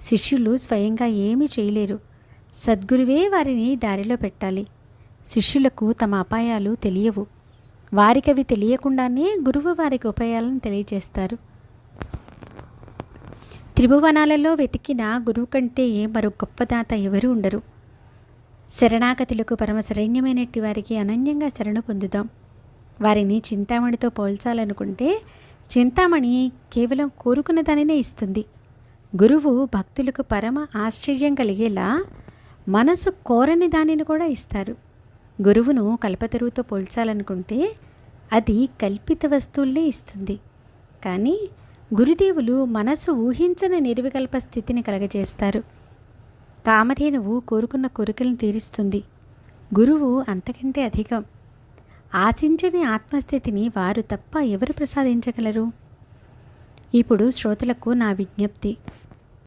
శిష్యులు స్వయంగా ఏమీ చేయలేరు. సద్గురువే వారిని దారిలో పెట్టాలి. శిష్యులకు తమ అపాయాలు తెలియవు. వారికవి తెలియకుండానే గురువు వారికి ఉపాయాలను తెలియజేస్తారు. త్రిభువనాలలో వెతికిన గురువు కంటే మరో గొప్పదాత ఎవరూ ఉండరు. శరణాగతులకు పరమ శరణ్యమైనట్టి వారికి అనన్యంగా శరణు పొందుదాం. వారిని చింతామణితో పోల్చాలనుకుంటే చింతామణి కేవలం కోరుకున్న దానినే ఇస్తుంది. గురువు భక్తులకు పరమ ఆశ్చర్యం కలిగేలా మనసు కోరని దానిని కూడా ఇస్తారు. గురువును కల్పతరువుతో పోల్చాలనుకుంటే అది కల్పిత వస్తువుల్నే ఇస్తుంది. కానీ గురుదేవులు మనసు ఊహించని నిర్వికల్ప స్థితిని కలగజేస్తారు. కామధేనువు కోరుకున్న కోరికలను తీరుస్తుంది. గురువు అంతకంటే అధికం. ఆశించని ఆత్మస్థితిని వారు తప్ప ఎవరు ప్రసాదించగలరు? ఇప్పుడు శ్రోతలకు నా విజ్ఞప్తి.